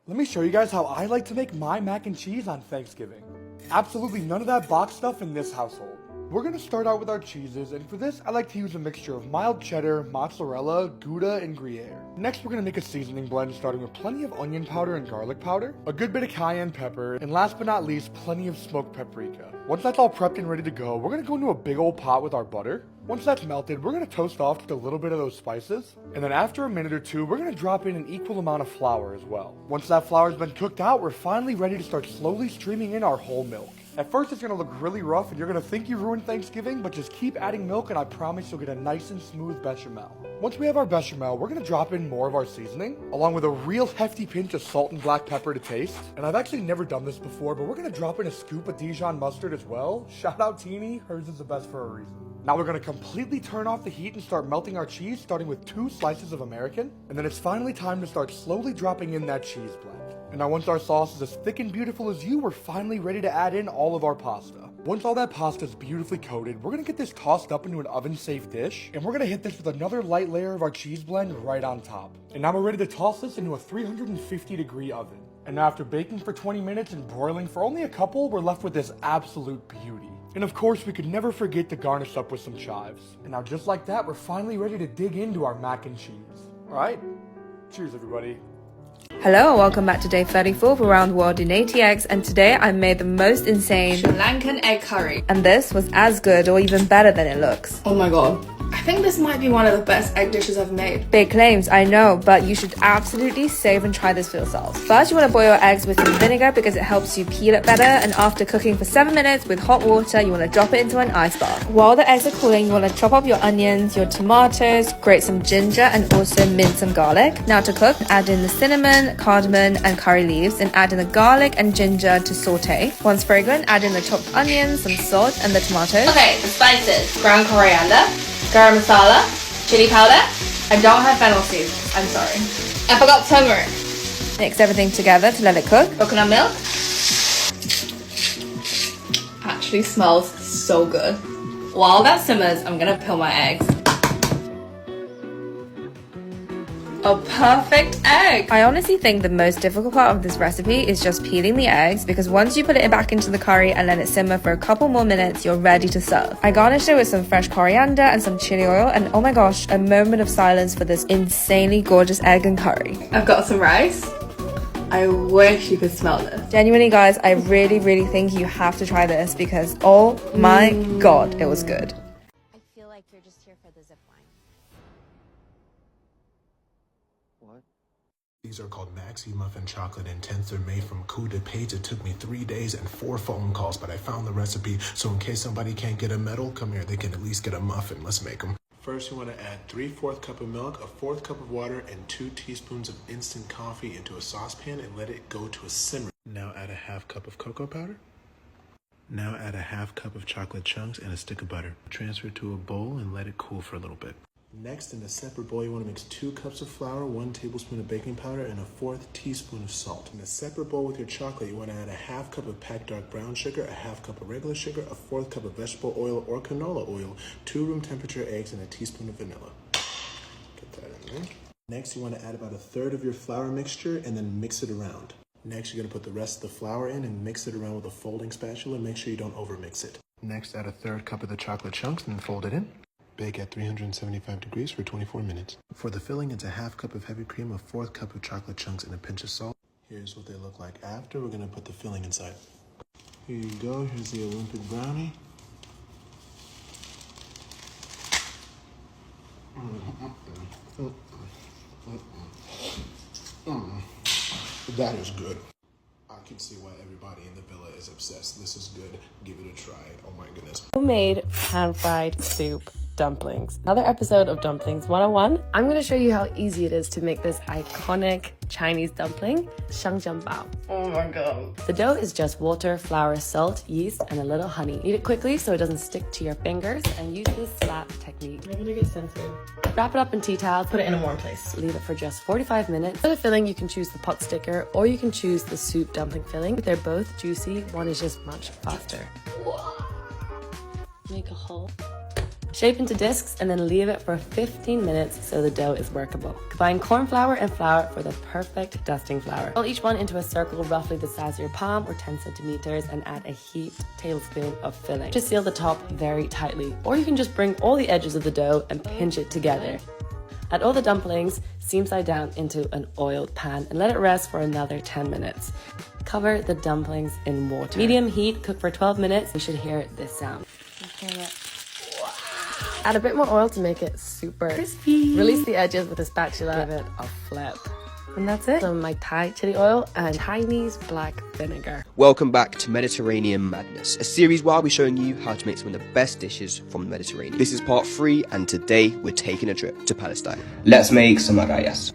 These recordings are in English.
Let me show you guys how I like to make my mac and cheese on Thanksgiving. Absolutely none of that box stuff in this household. We're gonna start out with our cheeses, and for this, I like to use a mixture of mild cheddar, mozzarella, gouda, and gruyere. Next, we're gonna make a seasoning blend, starting with plenty of onion powder and garlic powder, a good bit of cayenne pepper, and last but not least, plenty of smoked paprika. Once that's all prepped and ready to go, we're gonna go into a big old pot with our butter. Once that's melted, we're gonna toast off just a little bit of those spices, and then after a minute or two, we're gonna drop in an equal amount of flour as well. Once that flour's been cooked out, we're finally ready to start slowly streaming in our whole milk. At first, it's gonna look really rough and you're gonna think you ruined Thanksgiving, but just keep adding milk and I promise you'll get a nice and smooth bechamel. Once we have our bechamel, we're gonna drop in more of our seasoning, along with a real hefty pinch of salt and black pepper to taste. And I've actually never done this before, but we're gonna drop in a scoop of Dijon mustard as well. Shout out Teeny, hers is the best for a reason. Now we're gonna completely turn off the heat and start melting our cheese, starting with 2 slices of American. And then it's finally time to start slowly dropping in that cheese blend. And now once our sauce is as thick and beautiful as you, we're finally ready to add in all of our pasta. Once all that pasta is beautifully coated, we're gonna get this tossed up into an oven-safe dish, and we're gonna hit this with another light layer of our cheese blend right on top. And now we're ready to toss this into a 350-degree oven. And now after baking for 20 minutes and broiling for only a couple, we're left with this absolute beauty. And of course, we could never forget to garnish up with some chives. And now just like that, we're finally ready to dig into our mac and cheese. All right, cheers everybody. Hello and welcome back to day 34 of Around the World in 80 Eggs, and today I made the most insane Lankan Egg Curry. And this was as good or even better than it looks. Oh my god. I think this might be one of the best egg dishes I've made. Big claims, I know, but you should absolutely save and try this for yourself. First, you want to boil your eggs with some vinegar because it helps you peel it better, and after cooking for 7 minutes with hot water, you want to drop it into an ice bath. While the eggs are cooling, you want to chop up your onions, your tomatoes, grate some ginger, and also mince some garlic. Now to cook, add in the cinnamon, cardamom, and curry leaves, and add in the garlic and ginger to saute. Once fragrant, add in the chopped onions, some salt, and the tomatoes. Okay, the spices. Ground coriander, garam masala, chili powder. I don't have fennel seeds, I'm sorry. I forgot turmeric. Mix everything together to let it cook. Coconut milk. Actually smells so good. While that simmers, I'm gonna peel my eggs. A perfect egg! I honestly think the most difficult part of this recipe is just peeling the eggs, because once you put it back into the curry and let it simmer for a couple more minutes, you're ready to serve. I garnished it with some fresh coriander and some chili oil, and oh my gosh, a moment of silence for this insanely gorgeous egg and curry. I've got some rice. I wish you could smell this. Genuinely guys, I really think you have to try this because oh my god, it was good. I feel like you're just here for the zip line. What? These are called Maxi Muffin Chocolate Intense. They're made from Qatayef. It took me 3 days and 4 phone calls, but I found the recipe. So in case somebody can't get a medal, come here, they can at least get a muffin. Let's make them. First, you want to add 3/4 cup of milk, a 1/4 cup of water, and 2 teaspoons of instant coffee into a saucepan and let it go to a simmer. Now add a 1/2 cup of cocoa powder. Now add a 1/2 cup of chocolate chunks and a stick of butter. Transfer it to a bowl and let it cool for a little bit. Next, in a separate bowl, you want to mix 2 cups of flour, 1 tablespoon of baking powder, and a 1/4 teaspoon of salt. In a separate bowl with your chocolate, you want to add a 1/2 cup of packed dark brown sugar, a 1/2 cup of regular sugar, a 1/4 cup of vegetable oil or canola oil, 2 room temperature eggs, and a teaspoon of vanilla. Get that in there. Next, you want to add about 1/3 of your flour mixture and then mix it around. Next, you're going to put the rest of the flour in and mix it around with a folding spatula. Make sure you don't overmix it. Next, add 1/3 cup of the chocolate chunks and then fold it in. Bake at 375 degrees for 24 minutes. For the filling, it's a 1/2 cup of heavy cream, a 1/4 cup of chocolate chunks, and a pinch of salt. Here's what they look like after. We're gonna put the filling inside. Here you go, here's the Olympic brownie. That is good. I can see why everybody in the villa is obsessed. This is good. Give it a try. Oh my goodness. Homemade pan-fried soup dumplings. Another episode of Dumplings 101. I'm going to show you how easy it is to make this iconic Chinese dumpling, shangjianbao. Oh my god. The dough is just water, flour, salt, yeast, and a little honey. Knead it quickly so it doesn't stick to your fingers, and use this slap technique. I'm gonna get sensitive. Wrap it up in tea towels, put it in a warm place. Leave it for just 45 minutes. For the filling, you can choose the pot sticker or you can choose the soup dumpling filling. They're both juicy. One is just much faster. Make a hole. Shape into discs and then leave it for 15 minutes so the dough is workable. Combine corn flour and flour for the perfect dusting flour. Roll each one into a circle roughly the size of your palm or 10 centimeters and add a heaped tablespoon of filling. Just seal the top very tightly, or you can just bring all the edges of the dough and pinch it together. Add all the dumplings seam side down into an oiled pan and let it rest for another 10 minutes. Cover the dumplings in water. Medium heat, cook for 12 minutes. You should hear this sound. Add a bit more oil to make it super crispy. Release the edges with a spatula. Give it a flip. And that's it. Some of my Thai chili oil and Chinese black vinegar. Welcome back to Mediterranean Madness, a series where I'll be showing you how to make some of the best dishes from the Mediterranean. This is part 3, and today we're taking a trip to Palestine. Let's make some arayes.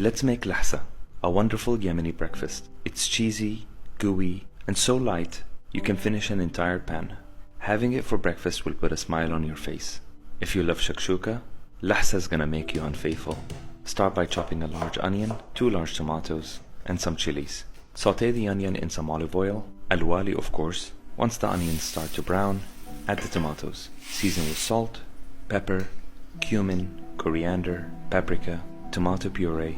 Let's make Lahsa, a wonderful Yemeni breakfast. It's cheesy, gooey, and so light you can finish an entire pan. Having it for breakfast will put a smile on your face. If you love shakshuka, Lahsa is gonna make you unfaithful. Start by chopping a large onion, 2 large tomatoes, and some chilies. Sauté the onion in some olive oil, alwali of course. Once the onions start to brown, add the tomatoes. Season with salt, pepper, cumin, coriander, paprika, tomato puree,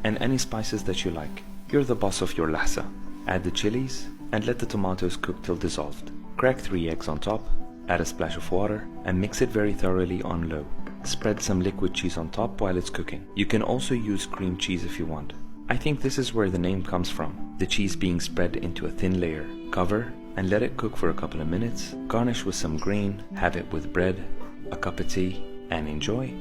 and any spices that you like. You're the boss of your Lahsa. Add the chilies and let the tomatoes cook till dissolved. Crack 3 eggs on top, add a splash of water, and mix it very thoroughly on low. Spread some liquid cheese on top while it's cooking. You can also use cream cheese if you want. I think this is where the name comes from, the cheese being spread into a thin layer. Cover and let it cook for a couple of minutes. Garnish with some green, have it with bread, a cup of tea, and enjoy.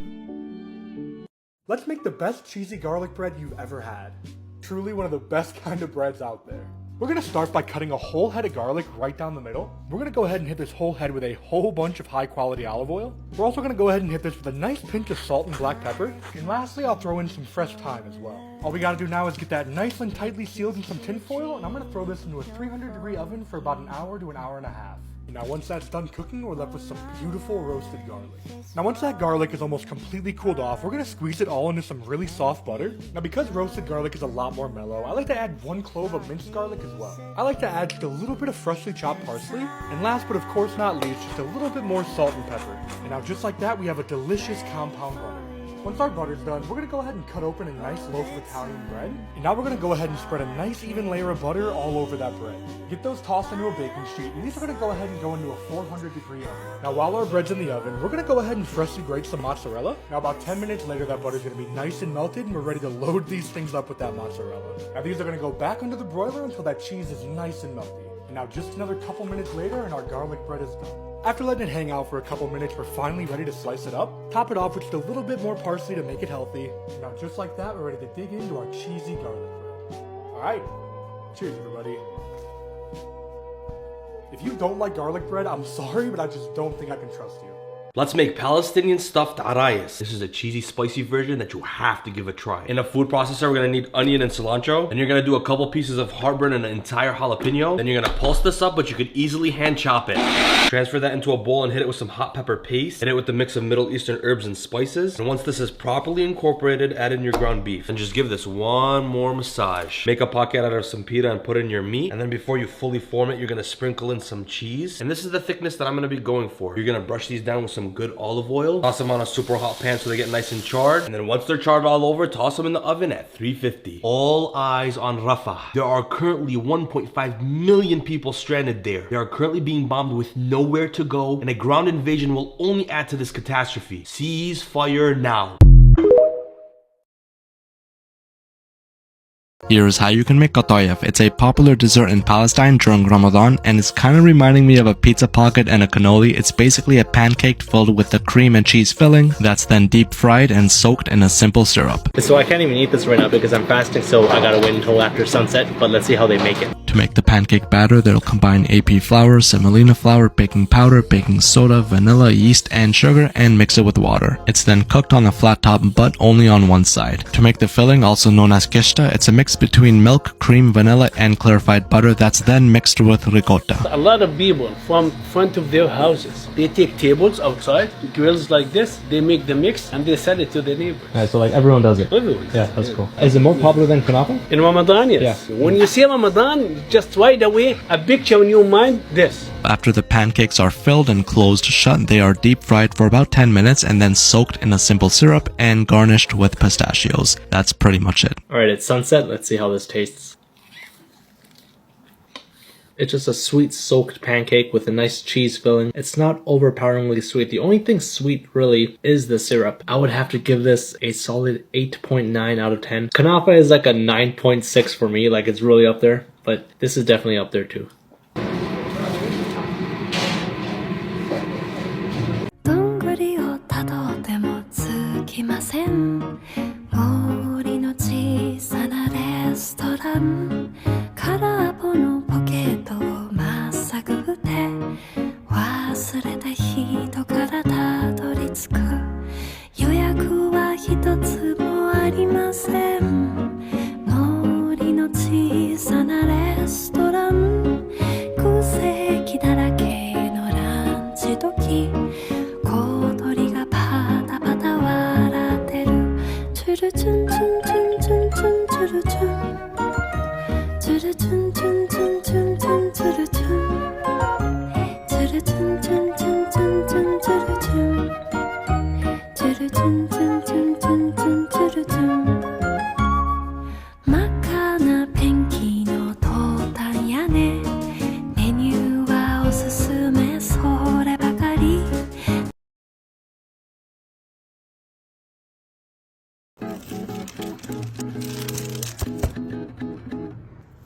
Let's make the best cheesy garlic bread you've ever had. Truly one of the best kind of breads out there. We're gonna start by cutting a whole head of garlic right down the middle. We're gonna go ahead and hit this whole head with a whole bunch of high quality olive oil. We're also gonna go ahead and hit this with a nice pinch of salt and black pepper. And lastly, I'll throw in some fresh thyme as well. All we gotta do now is get that nice and tightly sealed in some tin foil, and I'm gonna throw this into a 300-degree oven for about an hour to an hour and a half. Now once that's done cooking, we're left with some beautiful roasted garlic. Now once that garlic is almost completely cooled off, we're gonna squeeze it all into some really soft butter. Now because roasted garlic is a lot more mellow, I like to add 1 clove of minced garlic as well. I like to add just a little bit of freshly chopped parsley, and last but of course not least, just a little bit more salt and pepper. And now just like that, we have a delicious compound butter. Once our butter's done, we're gonna go ahead and cut open a nice loaf of Italian bread. And now we're gonna go ahead and spread a nice even layer of butter all over that bread. Get those tossed into a baking sheet, and these are gonna go ahead and go into a 400-degree oven. Now while our bread's in the oven, we're gonna go ahead and freshly grate some mozzarella. Now about 10 minutes later, that butter's gonna be nice and melted, and we're ready to load these things up with that mozzarella. Now these are gonna go back under the broiler until that cheese is nice and melty. And now just another couple minutes later, and our garlic bread is done. After letting it hang out for a couple minutes, we're finally ready to slice it up. Top it off with just a little bit more parsley to make it healthy. And now just like that, we're ready to dig into our cheesy garlic bread. Alright, cheers everybody. If you don't like garlic bread, I'm sorry, but I just don't think I can trust you. Let's make Palestinian stuffed Arayes. This is a cheesy, spicy version that you have to give a try. In a food processor, we're gonna need onion and cilantro. And you're gonna do a couple pieces of heartburn and an entire jalapeno. Then you're gonna pulse this up, but you could easily hand chop it. Transfer that into a bowl and hit it with some hot pepper paste. Hit it with the mix of Middle Eastern herbs and spices. And once this is properly incorporated, add in your ground beef. And just give this one more massage. Make a pocket out of some pita and put in your meat. And then before you fully form it, you're gonna sprinkle in some cheese. And this is the thickness that I'm gonna be going for. You're gonna brush these down with some some good olive oil. Toss them on a super hot pan so they get nice and charred. And then once they're charred all over, toss them in the oven at 350. All eyes on Rafah. There are currently 1.5 million people stranded there. They are currently being bombed with nowhere to go, and a ground invasion will only add to this catastrophe. Cease fire now. Here's how you can make Qatayef. It's a popular dessert in Palestine during Ramadan, and it's kind of reminding me of a pizza pocket and a cannoli. It's basically a pancake filled with the cream and cheese filling that's then deep fried and soaked in a simple syrup. So I can't even eat this right now because I'm fasting, so I gotta wait until after sunset, but let's see how they make it. To make the pancake batter, they'll combine AP flour, semolina flour, baking powder, baking soda, vanilla, yeast, and sugar, and mix it with water. It's then cooked on a flat top, but only on one side. To make the filling, also known as kishta, it's a mix between milk, cream, vanilla, and clarified butter that's then mixed with ricotta. A lot of people from front of their houses, they take tables outside, grills like this, they make the mix, and they sell it to the neighbors. Yeah, so like everyone does it. Everyone. Yeah, that's cool. Is it more popular than kunafa? In Ramadan, yes. Yeah. When you see Ramadan, just right away, a picture in your mind, this. After the pancakes are filled and closed shut, they are deep fried for about 10 minutes and then soaked in a simple syrup and garnished with pistachios. That's pretty much it. Alright, it's sunset. Let's see how this tastes. It's just a sweet soaked pancake with a nice cheese filling. It's not overpoweringly sweet. The only thing sweet really is the syrup. I would have to give this a solid 8.9 out of 10. Kunafa is like a 9.6 for me, like it's really up there, but this is definitely up there too.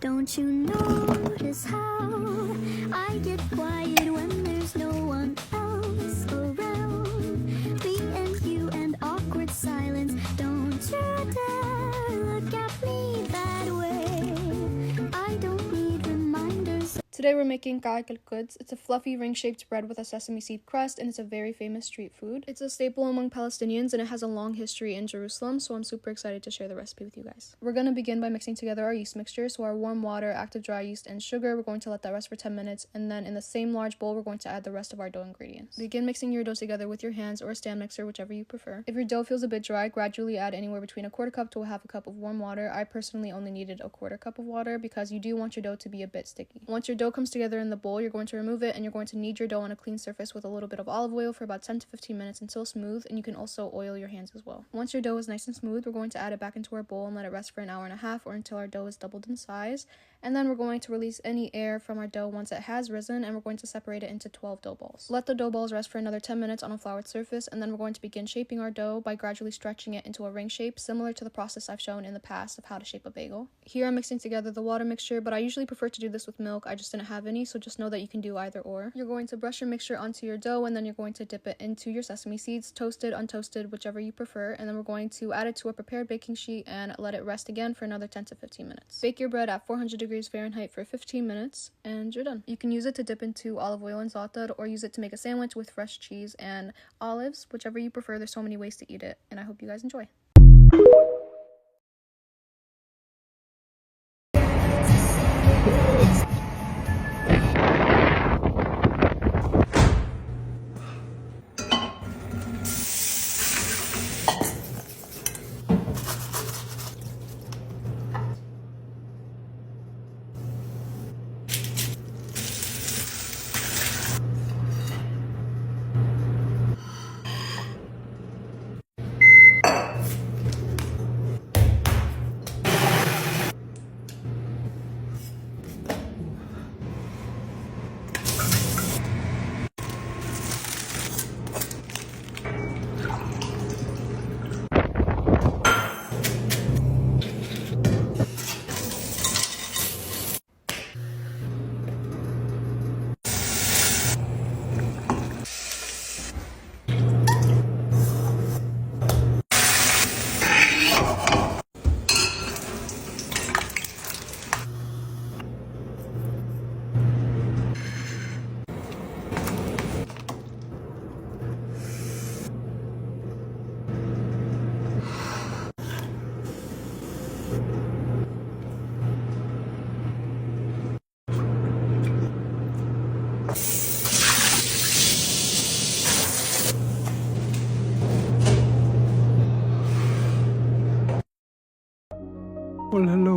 Don't you notice how I get quiet when there's no one else around? Me and you and awkward silence. Don't you dare look at me that way. I don't need reminders. Today we're making Quds. It's a fluffy ring-shaped bread with a sesame seed crust, and it's a very famous street food. It's a staple among Palestinians, and it has a long history in Jerusalem, so I'm super excited to share the recipe with you guys. We're going to begin by mixing together our yeast mixture, so our warm water, active dry yeast, and sugar. We're going to let that rest for 10 minutes, and then in the same large bowl, we're going to add the rest of our dough ingredients. Begin mixing your dough together with your hands or a stand mixer, whichever you prefer. If your dough feels a bit dry, gradually add anywhere between a quarter cup to a half a cup of warm water. I personally only needed a quarter cup of water because you do want your dough to be a bit sticky. Once your dough comes together in the bowl, you're going to remove it and you're going to knead your dough on a clean surface with a little bit of olive oil for about 10 to 15 minutes until smooth, and you can also oil your hands as well. Once your dough is nice and smooth, we're going to add it back into our bowl and let it rest for an hour and a half or until our dough is doubled in size. And then we're going to release any air from our dough once it has risen, and we're going to separate it into 12 dough balls. Let the dough balls rest for another 10 minutes on a floured surface, and then we're going to begin shaping our dough by gradually stretching it into a ring shape, similar to the process I've shown in the past of how to shape a bagel. Here I'm mixing together the water mixture, but I usually prefer to do this with milk. I just didn't have any, so just know that you can do either or. You're going to brush your mixture onto your dough, and then you're going to dip it into your sesame seeds, toasted, untoasted, whichever you prefer, and then we're going to add it to a prepared baking sheet and let it rest again for another 10 to 15 minutes. Bake your bread at 400 degrees Fahrenheit for 15 minutes, and you're done. You can use it to dip into olive oil and za'atar, or use it to make a sandwich with fresh cheese and olives, whichever you prefer. There's so many ways to eat it, and I hope you guys enjoy.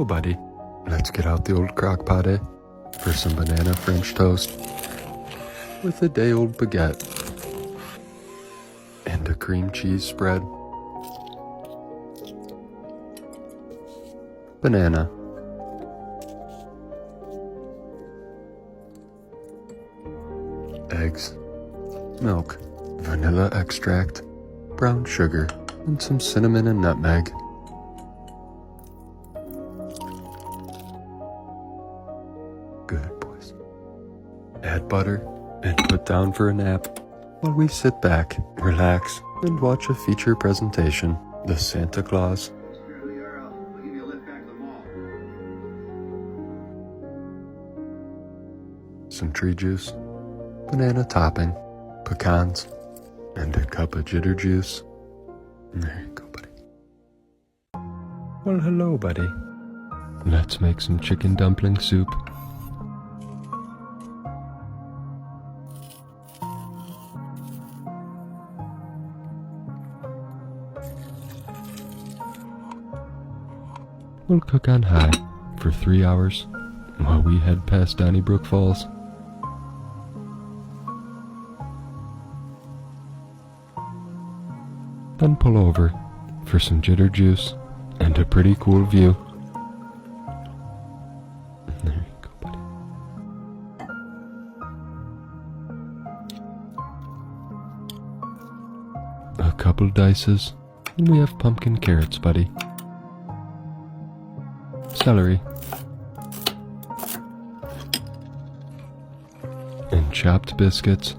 hello, buddy. Let's get out the old crock pot for some banana French toast with a day-old baguette and a cream cheese spread. Banana. Eggs. Milk. Vanilla extract. Brown sugar. And some cinnamon and nutmeg. Good boys. Add butter and put down for a nap while we sit back, relax, and watch a feature presentation, The Santa Claus. Some tree juice, banana topping, pecans, and a cup of jitter juice. There you go, buddy. Well, hello, buddy. Let's make some chicken dumpling soup. We'll cook on high for 3 hours while we head past Donnybrook Falls. Then pull over for some jitter juice and a pretty cool view. There you go, buddy. A couple dices, and we have pumpkin carrots, buddy. Celery. And chopped biscuits.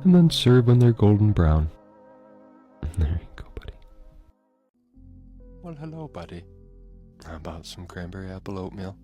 And then serve when they're golden brown. There you go, buddy. Well, hello, buddy. How about some cranberry apple oatmeal?